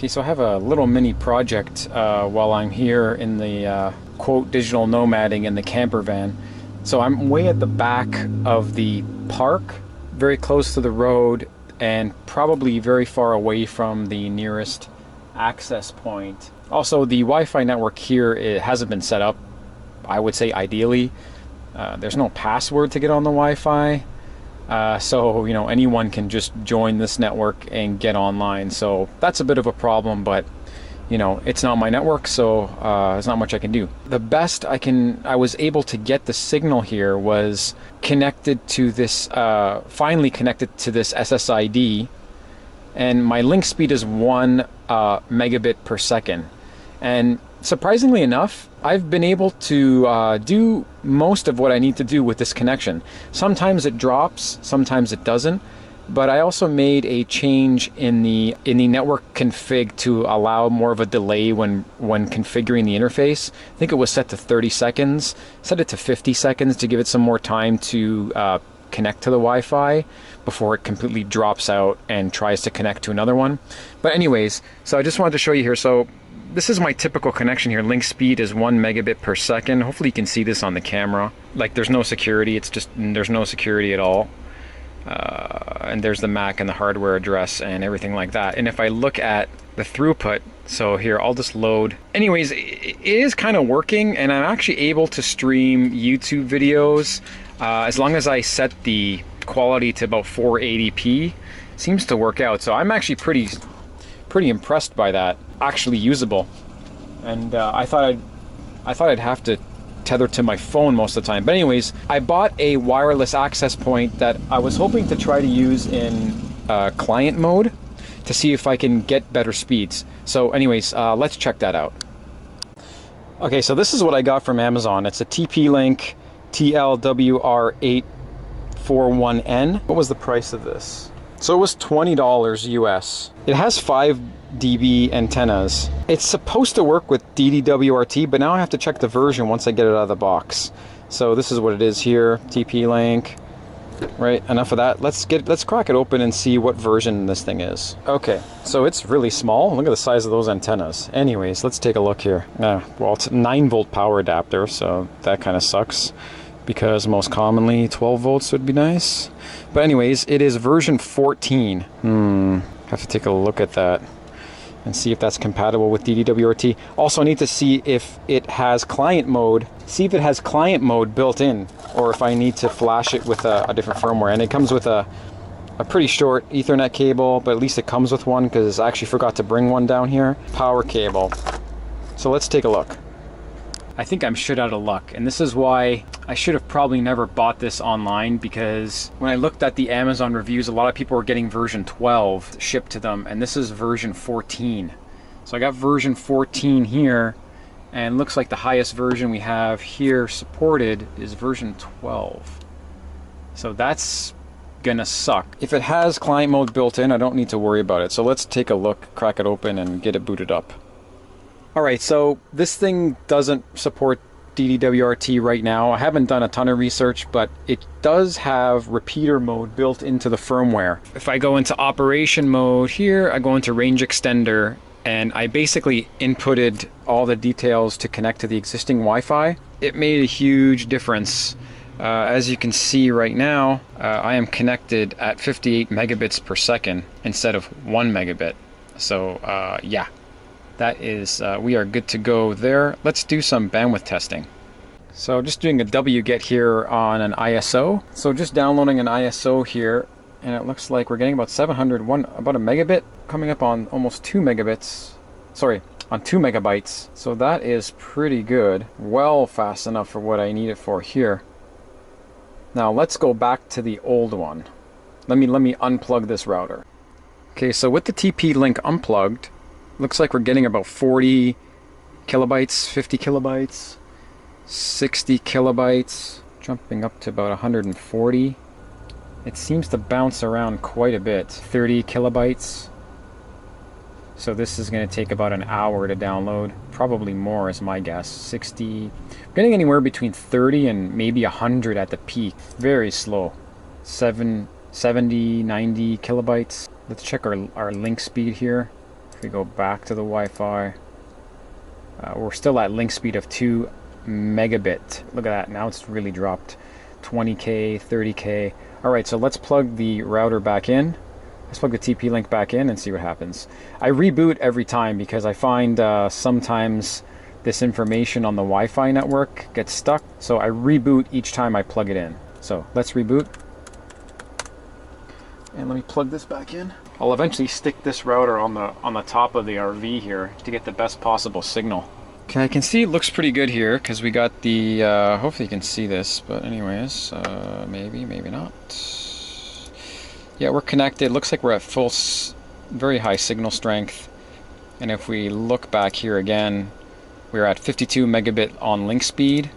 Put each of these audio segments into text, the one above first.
Okay, so I have a little mini project while I'm here in the quote digital nomading in the camper van. So I'm way at the back of the park, very close to the road, and probably very far away from the nearest access point. Also, the Wi-Fi network here, it hasn't been set up, I would say ideally. There's no password to get on the Wi-Fi. So, you know, anyone can just join this network and get online. So that's a bit of a problem, but, you know, it's not my network, so there's not much I can do. The best I was able to get the signal here was connected to this, finally connected to this SSID, and my link speed is 1 megabit per second. And surprisingly enough, I've been able to do most of what I need to do with this connection. Sometimes it drops, sometimes it doesn't, but I also made a change in the network config to allow more of a delay when configuring the interface. I think it was set to 30 seconds, set it to 50 seconds to give it some more time to connect to the Wi-Fi before it completely drops out and tries to connect to another one. But anyways, so I just wanted to show you here. So this is my typical connection here. Link speed is 1 megabit per second. Hopefully you can see this on the camera. Like, there's no security. It's just, there's no security at all. And there's the MAC and the hardware address and everything like that. And if I look at the throughput, so here, I'll just load. Anyways, it is kind of working, and I'm actually able to stream YouTube videos as long as I set the quality to about 480p. Seems to work out. So I'm actually pretty impressed by that. Actually usable. And I thought I'd have to tether to my phone most of the time. But anyways, I bought a wireless access point that I was hoping to try to use in client mode to see if I can get better speeds. So anyways, let's check that out. Okay, so this is what I got from Amazon. It's a TP-Link TLWR841N. What was the price of this? So it was $20 US. It has 5 dB antennas. It's supposed to work with DDWRT, but now I have to check the version once I get it out of the box. So this is what it is here, TP-Link. Right, enough of that. Let's crack it open and see what version this thing is. Okay, so it's really small. Look at the size of those antennas. Anyways, let's take a look here. Well, it's a 9-volt power adapter, so that kind of sucks, because most commonly 12 volts would be nice. But anyways, it is version 14. Have to take a look at that and see if that's compatible with DDWRT. Also, I need to see if it has client mode. See if it has client mode built in, or if I need to flash it with a different firmware. And it comes with a pretty short Ethernet cable, but at least it comes with one, because I actually forgot to bring one down here. Power cable. So let's take a look. I think I'm shit out of luck, and this is why I should have probably never bought this online, because when I looked at the Amazon reviews, a lot of people were getting version 12 shipped to them, and this is version 14. So I got version 14 here, and looks like the highest version we have here supported is version 12. So that's gonna suck. If it has client mode built in, I don't need to worry about it. So let's take a look, crack it open, and get it booted up. Alright, so this thing doesn't support DDWRT right now. I haven't done a ton of research, but it does have repeater mode built into the firmware. If I go into operation mode here, I go into range extender, and I basically inputted all the details to connect to the existing Wi-Fi. It made a huge difference. As you can see right now, I am connected at 58 megabits per second instead of 1 megabit. So yeah. That is, we are good to go there. Let's do some bandwidth testing. So just doing a wget here on an ISO. So just downloading an ISO here, and it looks like we're getting about about a megabit, coming up on almost 2 megabits. Sorry, on 2 megabytes. So that is pretty good. Well fast enough for what I need it for here. Now let's go back to the old one. Let me unplug this router. Okay, so with the TP-Link unplugged, looks like we're getting about 40 kilobytes, 50 kilobytes, 60 kilobytes, jumping up to about 140. It seems to bounce around quite a bit. 30 kilobytes. So this is going to take about an hour to download. Probably more is my guess. 60. I'm getting anywhere between 30 and maybe 100 at the peak. Very slow. 70, 90 kilobytes. Let's check our link speed here. If we go back to the Wi-Fi, we're still at link speed of 2 megabit. Look at that, now it's really dropped. 20k, 30k. Alright, so let's plug the router back in. Let's plug the TP-Link back in and see what happens. I reboot every time because I find sometimes this information on the Wi-Fi network gets stuck. So I reboot each time I plug it in. So let's reboot. And let me plug this back in. I'll eventually stick this router on the top of the RV here to get the best possible signal. Okay, I can see it looks pretty good here because we got the, hopefully you can see this, but anyways, maybe not. Yeah, we're connected. Looks like we're at full, very high signal strength. And if we look back here again, we're at 52 megabit on link speed.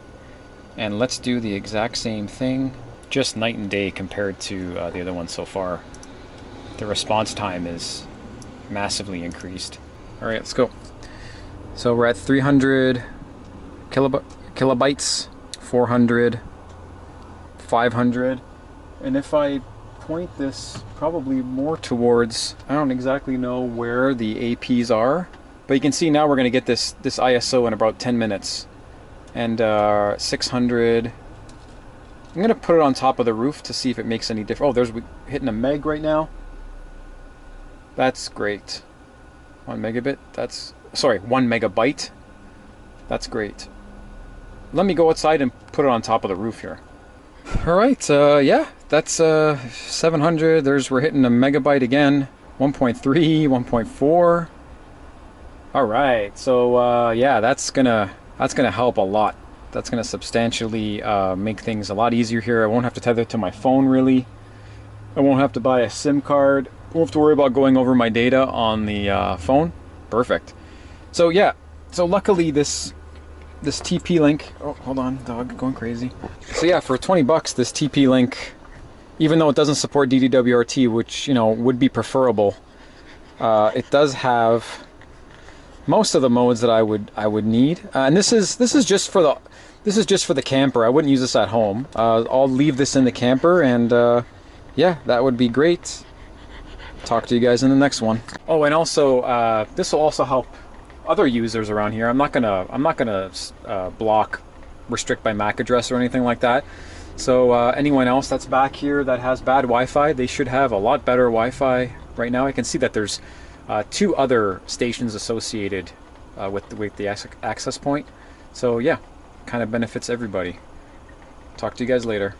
And let's do the exact same thing. Just night and day compared to the other one so far. The response time is massively increased. All right, let's go. So we're at 300 kilobytes, 400, 500. And if I point this probably more towards, I don't exactly know where the APs are, but you can see now we're going to get this ISO in about 10 minutes. And 600, I'm going to put it on top of the roof to see if it makes any difference. Oh, we're hitting a meg right now. That's great. 1 megabit, sorry, 1 megabyte. That's great. Let me go outside and put it on top of the roof here. All right, yeah, that's 700. We're hitting a megabyte again. 1.3, 1.4. All right, so yeah, that's gonna help a lot. That's gonna substantially make things a lot easier here. I won't have to tether it to my phone really. I won't have to buy a SIM card. I won't have to worry about going over my data on the phone. Perfect. So yeah, so luckily this TP-Link, oh hold on, dog going crazy. So yeah, for 20 bucks this TP-Link, even though it doesn't support DDWRT, which you know would be preferable, it does have most of the modes that I would need. And this is just for the camper. I wouldn't use this at home. I'll leave this in the camper, and yeah, that would be great. Talk to you guys in the next one. Oh, and also this will also help other users around here. I'm not gonna restrict by MAC address or anything like that. So anyone else that's back here that has bad Wi-Fi, they should have a lot better Wi-Fi right now. I can see that there's 2 other stations associated with the access point. So yeah, kind of benefits everybody. Talk to you guys later.